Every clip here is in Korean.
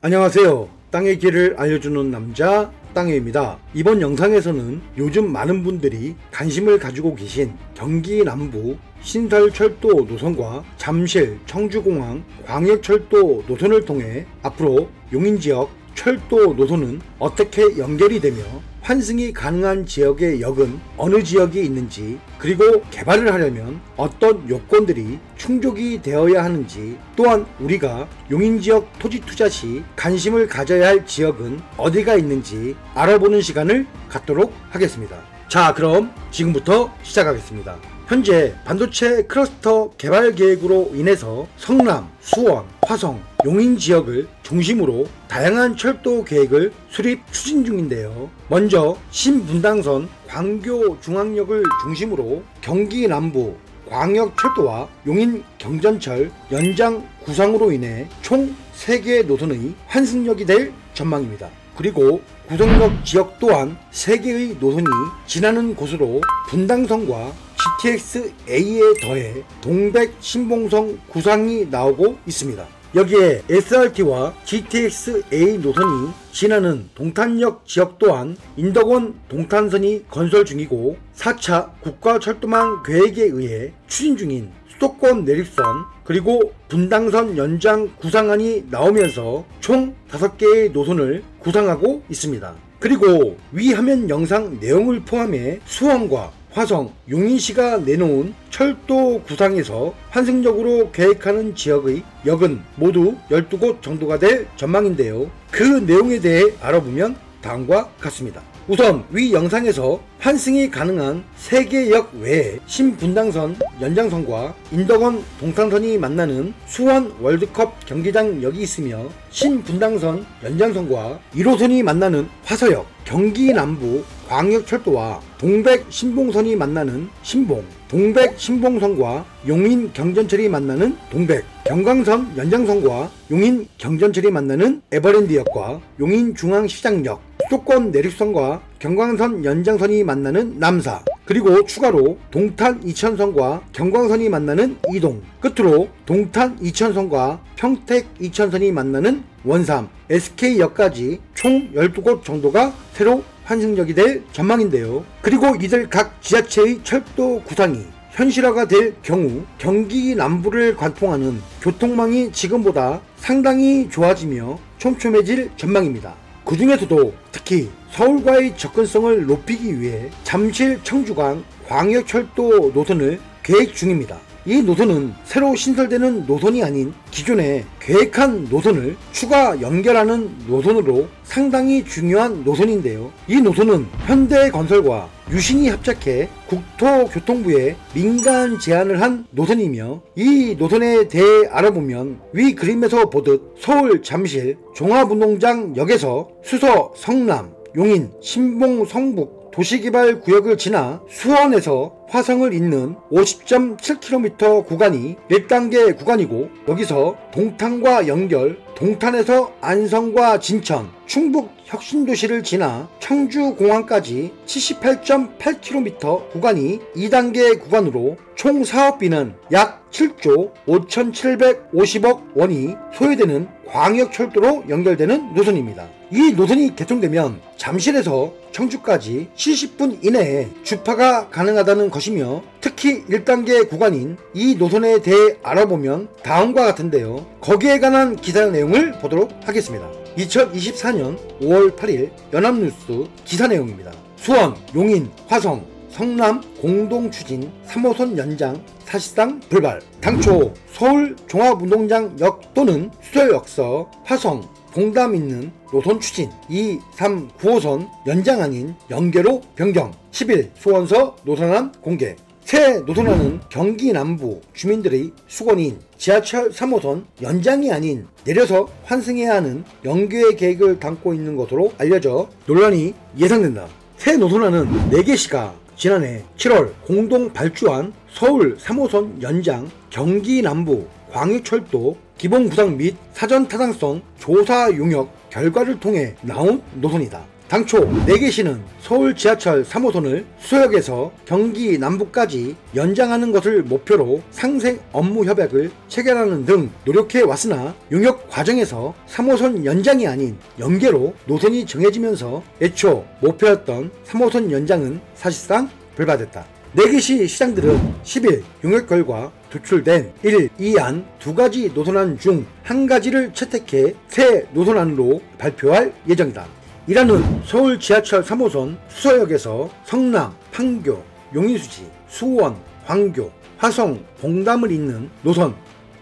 안녕하세요. 땅의 길을 알려주는 남자 땅해입니다. 이번 영상에서는 요즘 많은 분들이 관심을 가지고 계신 경기 남부 신설철도 노선과 잠실 청주공항 광역철도 노선을 통해 앞으로 용인지역 철도 노선은 어떻게 연결이 되며 환승이 가능한 지역의 역은 어느 지역이 있는지, 그리고 개발을 하려면 어떤 요건들이 충족이 되어야 하는지, 또한 우리가 용인지역 토지 투자 시 관심을 가져야 할 지역은 어디가 있는지 알아보는 시간을 갖도록 하겠습니다. 자, 그럼 지금부터 시작하겠습니다. 현재 반도체 클러스터 개발 계획으로 인해서 성남, 수원, 화성, 용인 지역을 중심으로 다양한 철도 계획을 수립 추진 중인데요. 먼저 신분당선 광교중앙역을 중심으로 경기 남부 광역철도와 용인 경전철 연장 구상으로 인해 총 3개의 노선의 환승역이 될 전망입니다. 그리고 구성역 지역 또한 3개의 노선이 지나는 곳으로 분당선과 GTX-A에 더해 동백 신봉선 구상이 나오고 있습니다. 여기에 SRT와 GTX-A 노선이 지나는 동탄역 지역 또한 인덕원 동탄선이 건설 중이고 4차 국가철도망 계획에 의해 추진 중인 수도권 내륙선 그리고 분당선 연장 구상안이 나오면서 총 5개의 노선을 구상하고 있습니다. 그리고 위 화면 영상 내용을 포함해 수원과 화성, 용인시가 내놓은 철도 구상에서 환승역으로 계획하는 지역의 역은 모두 12곳 정도가 될 전망인데요. 그 내용에 대해 알아보면 다음과 같습니다. 우선 위 영상에서 환승이 가능한 3개 역 외에 신분당선 연장선과 인덕원 동탄선이 만나는 수원 월드컵 경기장역이 있으며 신분당선 연장선과 1호선이 만나는 화서역, 경기 남부 광역철도와 동백 신봉선이 만나는 신봉, 동백 신봉선과 용인 경전철이 만나는 동백, 경광선 연장선과 용인 경전철이 만나는 에버랜드역과 용인 중앙시장역, 수도권 내륙선과 경광선 연장선이 만나는 남사, 그리고 추가로 동탄 이천선과 경광선이 만나는 이동, 끝으로 동탄 이천선과 평택 이천선이 만나는 원삼, SK역까지 총 12곳 정도가 새로 환승역이 될 전망인데요. 그리고 이들 각 지자체의 철도 구상이 현실화가 될 경우 경기 남부를 관통하는 교통망이 지금보다 상당히 좋아지며 촘촘해질 전망입니다. 그 중에서도 특히 서울과의 접근성을 높이기 위해 잠실 청주광 광역철도 노선을 계획 중입니다. 이 노선은 새로 신설되는 노선이 아닌 기존에 계획한 노선을 추가 연결하는 노선으로 상당히 중요한 노선인데요. 이 노선은 현대건설과 유신이 합작해 국토교통부에 민간 제안을 한 노선이며, 이 노선에 대해 알아보면 위 그림에서 보듯 서울 잠실 종합운동장역에서 수서 성남 용인 신봉 성북 도시개발구역을 지나 수원에서 화성을 잇는 50.7km 구간이 1단계 구간이고, 여기서 동탄과 연결, 동탄에서 안성과 진천, 충북 혁신도시를 지나 청주공항까지 78.8km 구간이 2단계 구간으로 총 사업비는 약 7조 5,750억 원이 소요되는 광역철도로 연결되는 노선입니다. 이 노선이 개통되면 잠실에서 청주까지 70분 이내에 주파가 가능하다는 것이며, 특히 1단계 구간인 이 노선에 대해 알아보면 다음과 같은데요. 거기에 관한 기사 내용을 보도록 하겠습니다. 2024년 5월 8일 연합뉴스 기사 내용입니다. 수원, 용인, 화성, 성남 공동추진 3호선 연장 사실상 불발. 당초 서울 종합운동장역 또는 수서역서 화성, 봉담 있는 노선 추진 2, 3, 9호선 연장안인 연계로 변경. 10일 수원서 노선안 공개. 새 노선안은 경기 남부 주민들의 수건인 지하철 3호선 연장이 아닌 내려서 환승해야 하는 연계 계획을 담고 있는 것으로 알려져 논란이 예상된다. 새 노선안은 4개 시가 지난해 7월 공동 발주한 서울 3호선 연장 경기 남부 광역철도 기본 구상 및 사전 타당성 조사 용역 결과를 통해 나온 노선이다. 당초 4개 시는 서울 지하철 3호선을 수서역에서 경기 남부까지 연장하는 것을 목표로 상생 업무 협약을 체결하는 등 노력해 왔으나 용역 과정에서 3호선 연장이 아닌 연계로 노선이 정해지면서 애초 목표였던 3호선 연장은 사실상 불발됐다. 4개 시 시장들은 10일 용역 결과 도출된 1, 2안 2가지 노선안 중 1가지를 채택해 새 노선안으로 발표할 예정이다. 이란은 서울 지하철 3호선 수서역에서 성남, 판교, 용인수지, 수원, 광교, 화성, 봉담을 잇는 노선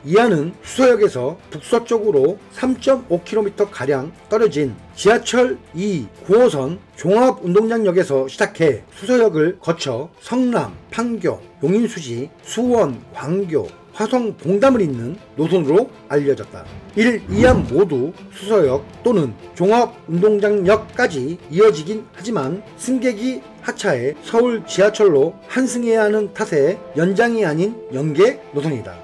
2안은 수서역에서 북서쪽으로 3.5km가량 떨어진 지하철 2, 9호선 종합운동장역에서 시작해 수서역을 거쳐 성남, 판교, 용인수지, 수원, 광교, 화성, 봉담을 잇는 노선으로 알려졌다. 1, 2안 모두 수서역 또는 종합운동장역까지 이어지긴 하지만 승객이 하차해 서울 지하철로 환승해야 하는 탓에 연장이 아닌 연계 노선이다.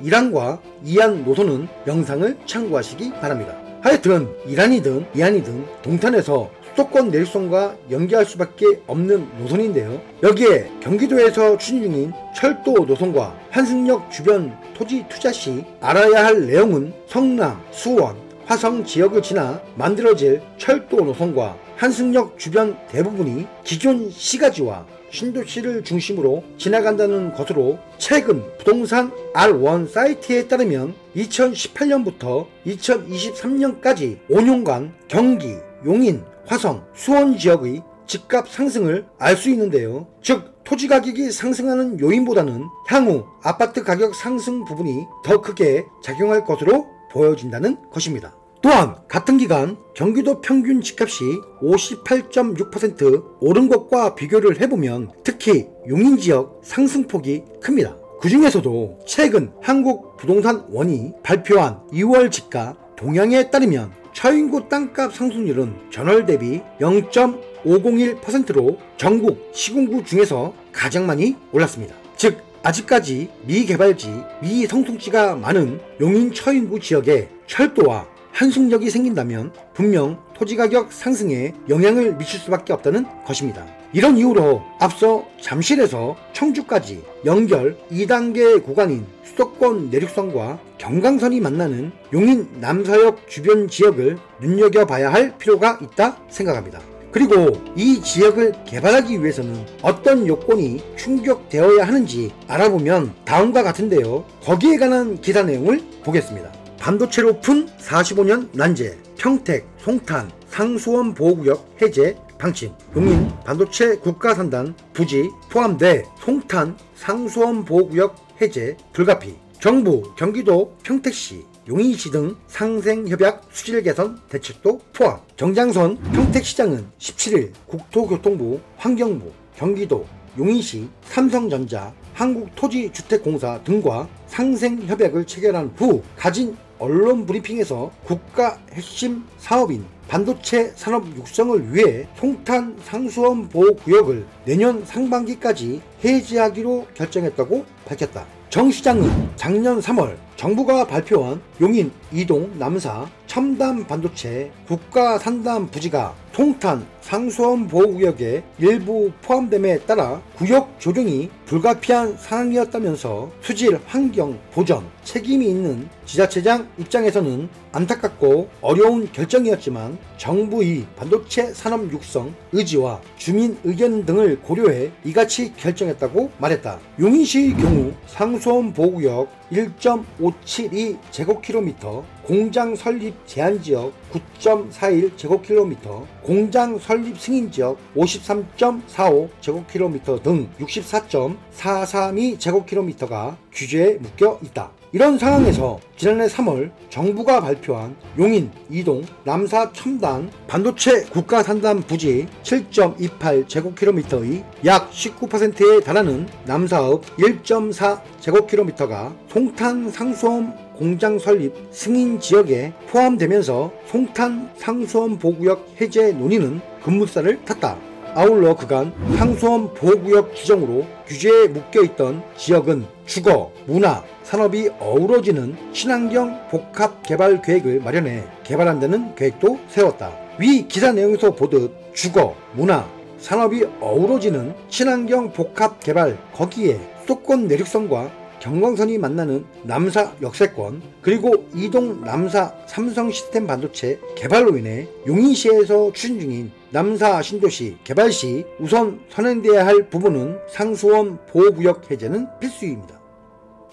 1안과 2안 노선은 영상을 참고하시기 바랍니다. 하여튼 1안이든 2안이든 동탄에서 수도권 내륙선과 연계할 수밖에 없는 노선인데요. 여기에 경기도에서 추진 중인 철도 노선과 환승역 주변 토지 투자 시 알아야 할 내용은 성남, 수원, 화성 지역을 지나 만들어질 철도 노선과 환승역 주변 대부분이 기존 시가지와 신도시를 중심으로 지나간다는 것으로 최근 부동산 R1 사이트에 따르면 2018년부터 2023년까지 5년간 경기, 용인, 화성, 수원 지역의 집값 상승을 알 수 있는데요. 즉 토지 가격이 상승하는 요인보다는 향후 아파트 가격 상승 부분이 더 크게 작용할 것으로 보여진다는 것입니다. 또한 같은 기간 경기도 평균 집값이 58.6% 오른 것과 비교를 해보면 특히 용인 지역 상승폭이 큽니다. 그 중에서도 최근 한국부동산원이 발표한 2월 집가 동향에 따르면 처인구 땅값 상승률은 전월 대비 0.501%로 전국 시군구 중에서 가장 많이 올랐습니다. 즉 아직까지 미개발지, 미성숙지가 많은 용인 처인구 지역에 철도와 환승역이 생긴다면 분명 토지가격 상승에 영향을 미칠 수밖에 없다는 것입니다. 이런 이유로 앞서 잠실에서 청주까지 연결 2단계 구간인 수도권 내륙선과 경강선이 만나는 용인 남서역 주변 지역을 눈여겨봐야 할 필요가 있다 생각합니다. 그리고 이 지역을 개발하기 위해서는 어떤 요건이 충족되어야 하는지 알아보면 다음과 같은데요. 거기에 관한 기사 내용을 보겠습니다. 반도체로 푼 45년 난제, 평택, 송탄, 상수원 보호구역 해제 방침, 용인 반도체 국가산단 부지 포함돼 송탄, 상수원 보호구역 해제 불가피, 정부, 경기도, 평택시, 용인시 등 상생협약 수질 개선 대책도 포함. 정장선 평택시장은 17일 국토교통부, 환경부, 경기도, 용인시, 삼성전자, 한국토지주택공사 등과 상생협약을 체결한 후 가진 언론 브리핑에서 국가 핵심 사업인 반도체 산업 육성을 위해 송탄 상수원 보호구역을 내년 상반기까지 해제하기로 결정했다고 밝혔다. 정 시장은 작년 3월 정부가 발표한 용인 이동 남사 첨단 반도체 국가산단 부지가 송탄 상수원 보호구역에 일부 포함됨에 따라 구역 조정이 불가피한 상황이었다면서 수질 환경 보전 책임이 있는 지자체장 입장에서는 안타깝고 어려운 결정이었지만 정부의 반도체 산업 육성 의지와 주민 의견 등을 고려해 이같이 결정했다고 말했다. 용인시의 경우 상수원 보호구역 1.572제곱킬로미터, 공장 설립 제한지역 9.41제곱킬로미터, 공장 설립 승인지역 53.45제곱킬로미터 등 64.432제곱킬로미터가 규제에 묶여 있다. 이런 상황에서 지난해 3월 정부가 발표한 용인 이동 남사 첨단 반도체 국가산단 부지 7.28제곱킬로미터의 약 19%에 달하는 남사업 1.4제곱킬로미터가 송탄 상수원 공장 설립 승인 지역에 포함되면서 송탄 상수원 보호구역 해제 논의는 급물살을 탔다. 아울러 그간 상수원 보호구역 지정으로 규제에 묶여있던 지역은 주거, 문화, 산업이 어우러지는 친환경 복합 개발 계획을 마련해 개발한다는 계획도 세웠다. 위 기사 내용에서 보듯 주거, 문화, 산업이 어우러지는 친환경 복합 개발, 거기에 수도권 내륙선과 경광선이 만나는 남사 역세권, 그리고 이동 남사 삼성 시스템 반도체 개발로 인해 용인시에서 추진 중인 남사 신도시 개발 시 우선 선행돼야 할 부분은 상수원 보호구역 해제는 필수입니다.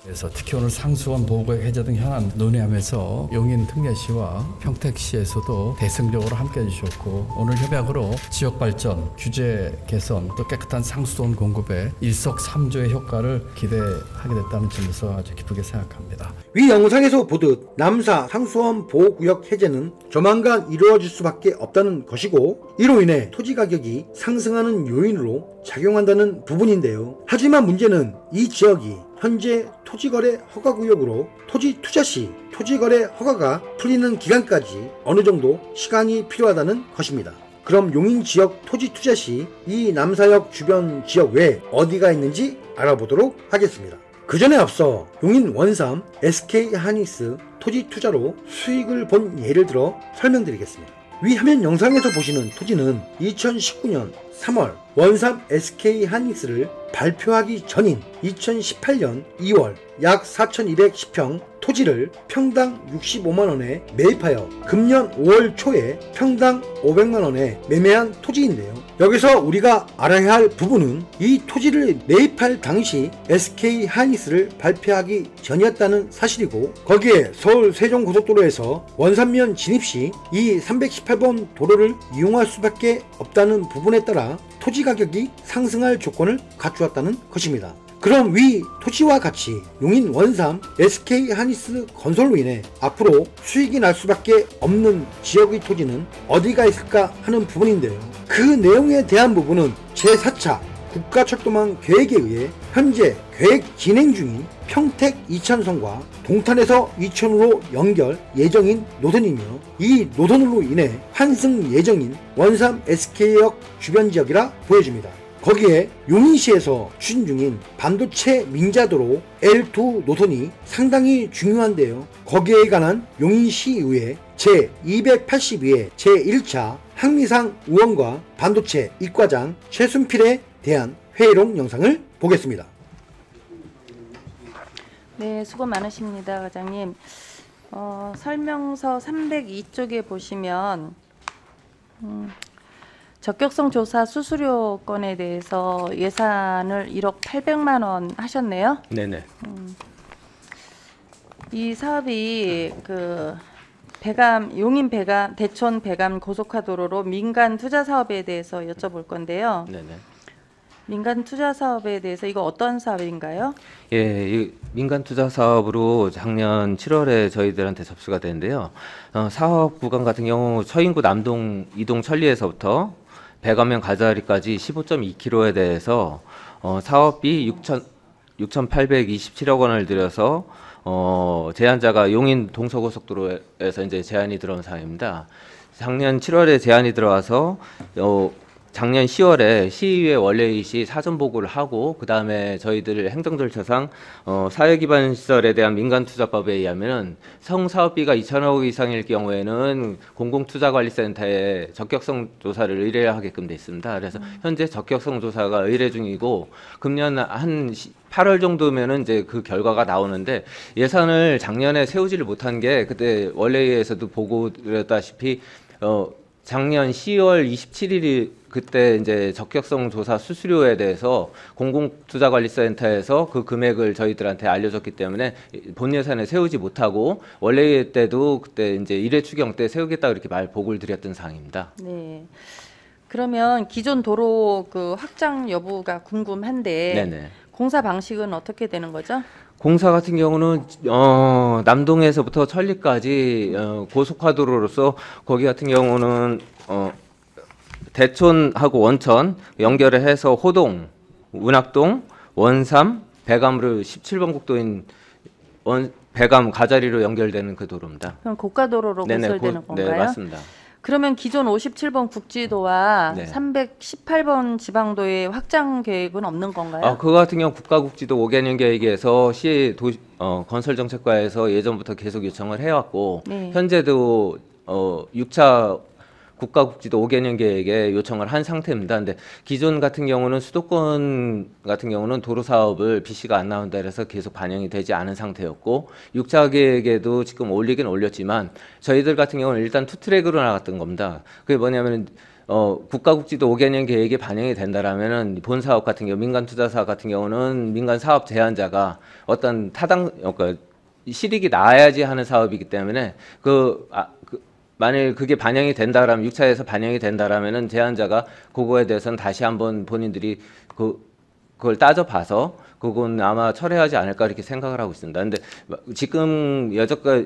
그래서 특히 오늘 상수원 보호구역 해제 등 현안 논의하면서 용인 특례시와 평택시에서도 대승적으로 함께해 주셨고, 오늘 협약으로 지역발전, 규제 개선, 또 깨끗한 상수원 공급에 일석삼조의 효과를 기대하게 됐다는 점에서 아주 기쁘게 생각합니다. 위 영상에서 보듯 남사 상수원 보호구역 해제는 조만간 이루어질 수밖에 없다는 것이고, 이로 인해 토지 가격이 상승하는 요인으로 작용한다는 부분인데요. 하지만 문제는 이 지역이 현재 토지거래 허가구역으로 토지 투자 시 토지거래 허가가 풀리는 기간까지 어느 정도 시간이 필요하다는 것입니다. 그럼 용인 지역 토지 투자 시 이 남사역 주변 지역 외에 어디가 있는지 알아보도록 하겠습니다. 그 전에 앞서 용인 원삼 SK하이닉스 토지 투자로 수익을 본 예를 들어 설명드리겠습니다. 위 화면 영상에서 보시는 토지는 2019년 3월 원삼 SK하이닉스를 발표하기 전인 2018년 2월 약 4,210평 토지를 평당 65만원에 매입하여 금년 5월 초에 평당 500만원에 매매한 토지인데요. 여기서 우리가 알아야 할 부분은 이 토지를 매입할 당시 SK하이닉스를 발표하기 전이었다는 사실이고, 거기에 서울 세종고속도로에서 원산면 진입 시 이 318번 도로를 이용할 수밖에 없다는 부분에 따라 토지 가격이 상승할 조건을 갖추었다는 것입니다. 그럼 위 토지와 같이 용인 원삼 SK하이닉스 건설로 인해 앞으로 수익이 날 수밖에 없는 지역의 토지는 어디가 있을까 하는 부분인데요. 그 내용에 대한 부분은 제4차 국가철도망 계획에 의해 현재 계획 진행 중인 평택 이찬선과 동탄에서 이천으로 연결 예정인 노선이며, 이 노선으로 인해 환승 예정인 원삼 SK역 주변 지역이라 보여집니다. 거기에 용인시에서 추진 중인 반도체 민자도로 L2 노선이 상당히 중요한데요. 거기에 관한 용인시의회 제282회 제1차 항미상 의원과 반도체 이과장 최순필에 대한 회의록 영상을 보겠습니다. 네, 수고 많으십니다, 과장님. 설명서 302쪽에 보시면 적격성 조사 수수료 건에 대해서 예산을 1억 800만 원 하셨네요. 네네. 이 사업이 그 용인 대촌 배감 고속화도로로 민간 투자 사업에 대해서 여쭤볼 건데요. 네네. 민간 투자 사업에 대해서 이거 어떤 사업인가요? 예, 이 민간 투자 사업으로 작년 7월에 저희들한테 접수가 되는데요. 사업 구간 같은 경우 서인구 남동 이동 천리에서부터 배가면 가자리까지 15.2km에 대해서 사업비 6,827억 원을 들여서 제안자가 용인 동서고속도로에서 이제 제안이 들어온 사항입니다. 작년 7월에 제안이 들어와서 작년 10월에 시의회 원래의 시 사전 보고를 하고, 그 다음에 저희들 행정절차상 사회기반 시설에 대한 민간투자법에 의하면은 성사업비가 2천억 이상일 경우에는 공공투자관리센터에 적격성 조사를 의뢰를 하게끔 돼 있습니다. 그래서 현재 적격성 조사가 의뢰 중이고, 금년 한 8월 정도면은 이제 그 결과가 나오는데, 예산을 작년에 세우지를 못한 게 그때 원래에서도 보고드렸다시피 작년 10월 27일이 그때 이제 적격성 조사 수수료에 대해서 공공투자관리센터에서 그 금액을 저희들한테 알려줬기 때문에 본 예산에 세우지 못하고, 원래 때도 그때 이제 1회 추경 때 세우겠다 이렇게 보고를 드렸던 사항입니다. 네. 그러면 기존 도로 그 확장 여부가 궁금한데, 네네. 공사 방식은 어떻게 되는 거죠? 공사 같은 경우는 남동에서부터 천리까지 고속화도로로서, 거기 같은 경우는 대촌하고 원천 연결을 해서 호동, 운학동, 원삼, 배감으로 17번 국도인 배감 가자리로 연결되는 그 도로입니다. 그럼 고가도로로 건설되는 건가요? 네, 맞습니다. 그러면 기존 57번 국지도와 네. 318번 지방도의 확장 계획은 없는 건가요? 그거 같은 경우 국가국지도 5개년 계획에서 시 건설정책과에서 예전부터 계속 요청을 해왔고, 네. 현재도 6차 국가국지도 5개년 계획에 요청을 한 상태입니다. 근데 기존 같은 경우는 수도권 같은 경우는 도로 사업을 BC가 안 나온다 그래서 계속 반영이 되지 않은 상태였고 6차 계획에도 지금 올리긴 올렸지만 저희들 같은 경우는 일단 투트랙으로 나갔던 겁니다. 그게 뭐냐면 국가국지도 5개년 계획에 반영이 된다라면은 본 사업 같은 경우 민간 투자 사업 같은 경우는 민간 사업 제안자가 어떤 그러니까 실익이 나야지 하는 사업이기 때문에 만일 그게 반영이 된다라면 6차에서 반영이 된다라면은 제안자가 그거에 대해서는 다시 한번 본인들이 그걸 따져봐서 그건 아마 철회하지 않을까 이렇게 생각을 하고 있습니다. 근데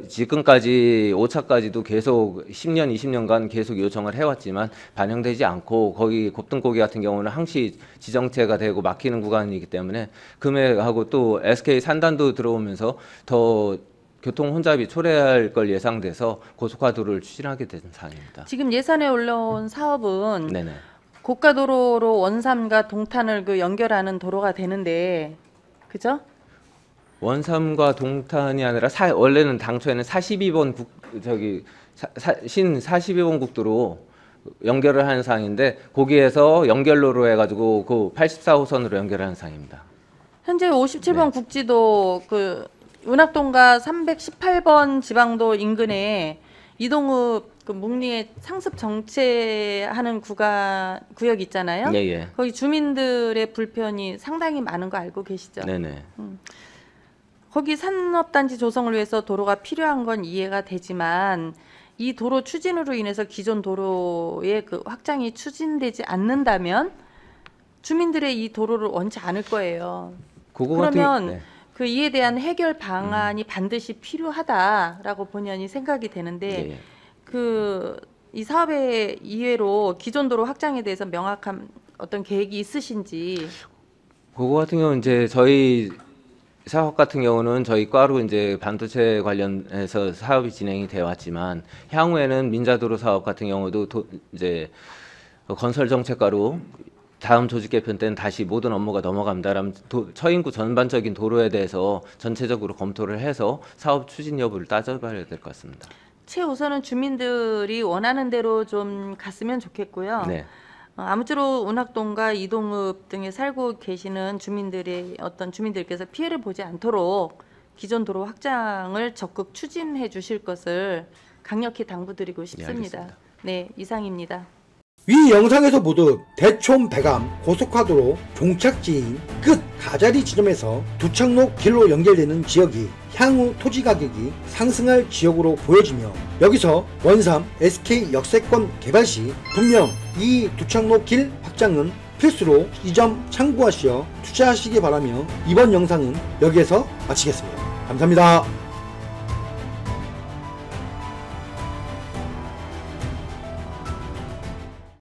지금까지 5차까지도 계속 10년, 20년간 계속 요청을 해왔지만 반영되지 않고 거기 곱등고기 같은 경우는 항시 지정체가 되고 막히는 구간이기 때문에 금액하고 또 SK 산단도 들어오면서 더 교통 혼잡이 초래할 걸 예상돼서 고속화도로를 추진하게 된 사안입니다. 지금 예산에 올라온 사업은 네네. 고가도로로 원삼과 동탄을 연결하는 도로가 되는데, 그죠? 원삼과 동탄이 아니라 원래는 당초에는 42번 신 42번 국도로 연결을 하는 상인데 거기에서 연결로로 해가지고 그 84호선으로 연결하는 상입니다. 현재 57번 국지도 은학동과 318번 지방도 인근에 이동읍 묵리에 상습 정체하는 구역 있잖아요. 예. 거기 주민들의 불편이 상당히 많은 거 알고 계시죠? 네네. 거기 산업단지 조성을 위해서 도로가 필요한 건 이해가 되지만 이 도로 추진으로 인해서 기존 도로의 확장이 추진되지 않는다면 주민들의 이 도로를 원치 않을 거예요. 그러면 이에 대한 해결 방안이 반드시 필요하다라고 본연이 생각이 되는데 이 사업의 이외로 기존 도로 확장에 대해서 명확한 어떤 계획이 있으신지. 그거 같은 경우는 이제 저희 사업 같은 경우는 저희 과로 이제 반도체 관련해서 사업이 진행이 되어 왔지만 향후에는 민자도로 사업 같은 경우도 이제 건설 정책과로 다음 조직 개편 때는 다시 모든 업무가 넘어갑니다라면 처인구 전반적인 도로에 대해서 전체적으로 검토를 해서 사업 추진 여부를 따져봐야 될 것 같습니다. 최우선은 주민들이 원하는 대로 좀 갔으면 좋겠고요. 네. 아무쪼록 운학동과 이동읍 등에 살고 계시는 주민들께서 피해를 보지 않도록 기존 도로 확장을 적극 추진해 주실 것을 강력히 당부드리고 싶습니다. 네, 이상입니다. 위 영상에서 보듯 대촌 배감 고속화도로 종착지인 끝 가자리 지점에서 두창로 길로 연결되는 지역이 향후 토지 가격이 상승할 지역으로 보여지며 여기서 원삼 SK 역세권 개발 시 분명 이 두창로 길 확장은 필수로 이 점 참고하시어 투자하시기 바라며 이번 영상은 여기에서 마치겠습니다. 감사합니다.